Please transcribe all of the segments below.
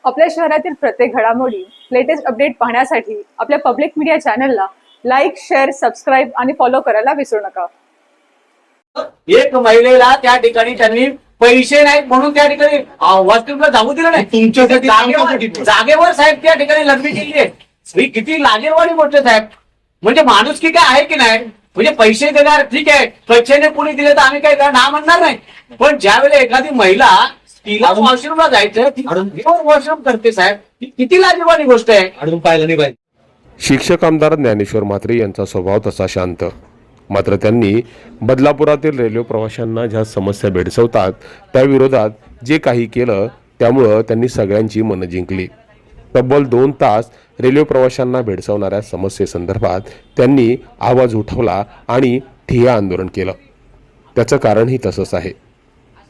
आपल्या शहरातील प्रत्येक घडामोडी लेटेस्ट अपडेट पाहण्यासाठी आपल्या पब्लिक मीडिया चॅनलला लाईक, शेअर, सबस्क्राईब आणि फॉलो करायला विसरू नका. एक महिलेला त्या ठिकाणी त्यांनी पैसे नाहीत म्हणून त्या ठिकाणी वॉशरूमला जाऊ दिलं नाही. तुमच्यासाठी जागेवर साहेब त्या ठिकाणी लग्न केली आहे. ही किती लाजेरवाणी गोष्ट साहेब. म्हणजे माणुसकी काय आहे की नाही. म्हणजे पैसे देणार ठीक आहे, स्वच्छेने कुणी दिले तर आम्ही काय ना म्हणणार नाही. पण ज्यावेळेला एखादी महिला तिला वॉशरूमला जायचं ती वॉशरूम करते साहेब, ही किती लाजेरवाणी गोष्ट आहे. अडून पाहिलं नाही पाहिजे. शिक्षक आमदार ज्ञानेश्वर म्हात्रे यांचा स्वभाव तसा शांत. मात्र त्यांनी बदलापुरातील रेल्वे प्रवाशांना ज्या समस्या भेडसावतात त्याविरोधात जे काही केलं त्यामुळं त्यांनी सगळ्यांची मनं जिंकली. तब्बल 2 तास रेल्वे प्रवाशांना भेडसावणाऱ्या समस्येसंदर्भात त्यांनी आवाज उठवला आणि ठिय्या आंदोलन केलं. त्याचं कारणही तसंच आहे.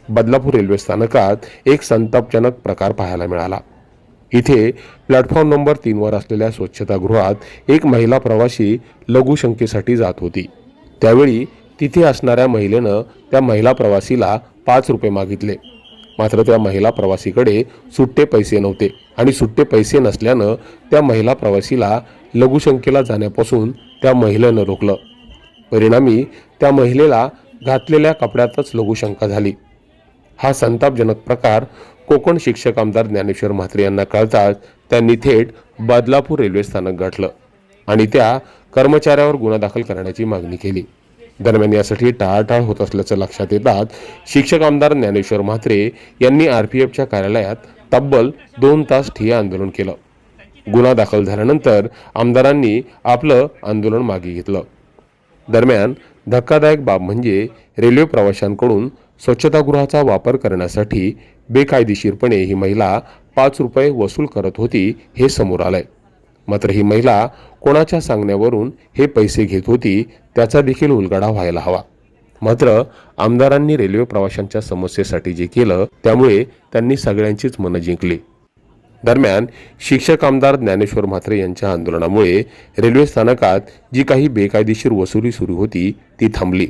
बदलापूर रेल्वे स्थानकात एक संतापजनक प्रकार पाहायला मिळाला. इथे प्लॅटफॉर्म नंबर 3 वर असलेल्या स्वच्छतागृहात एक महिला प्रवासी लघुशंकेसाठी जात होती. त्यावेळी तिथे असणाऱ्या महिलेनं त्या महिला प्रवासीला 5 रुपये मागितले. मात्र त्या महिला प्रवासीकडे सुट्टे पैसे नव्हते आणि सुट्टे पैसे नसल्यानं त्या महिला प्रवासीला लघुशंकेला जाण्यापासून त्या महिलेनं रोखलं. परिणामी त्या महिलेला घातलेल्या कपड्यातच लघुशंका झाली. हा संतापजनक प्रकार कोकण शिक्षक आमदार ज्ञानेश्वर म्हात्रे यांना कळताच त्यांनी थेट बदलापूर रेल्वे स्थानक गाठलं आणि त्या कर्मचाऱ्यावर गुन्हा दाखल करण्याची मागणी केली. दरम्यान यासाठी टाळाटाळ होत असल्याचं लक्षात येतात शिक्षक आमदार ज्ञानेश्वर म्हात्रे यांनी आरपीएफच्या कार्यालयात तब्बल 2 तास ठिय्या आंदोलन केलं. गुन्हा दाखल झाल्यानंतर आमदारांनी आपलं आंदोलन मागे घेतलं. दरम्यान धक्कादायक बाब म्हणजे रेल्वे प्रवाशांकडून स्वच्छतागृहाचा वापर करण्यासाठी बेकायदेशीरपणे ही महिला 5 रुपये वसूल करत होती हे समोर आलंय. मात्र ही महिला कोणाच्या सांगण्यावरून हे पैसे घेत होती त्याचा देखील उलगडा व्हायला हवा. मात्र आमदारांनी रेल्वे प्रवाशांच्या समस्येसाठी जे केलं त्यामुळे त्यांनी सगळ्यांचीच मनं जिंकली. दरम्यान शिक्षक आमदार ज्ञानेश्वर म्हात्रे यांच्या आंदोलनामुळे रेल्वे स्थानकात जी काही बेकायदेशीर वसुली सुरू होती ती थांबली.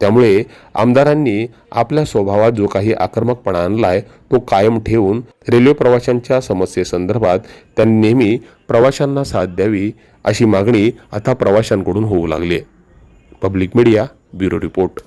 त्यामुळे आमदारांनी आपल्या स्वभावात जो काही आक्रमकपणा आणलाय तो कायम ठेवून रेल्वे प्रवाशांच्या समस्येसंदर्भात त्यांनी नेहमी प्रवाशांना साथ द्यावी अशी मागणी आता प्रवाशांकडून होऊ लागली आहे. Public media bureau report.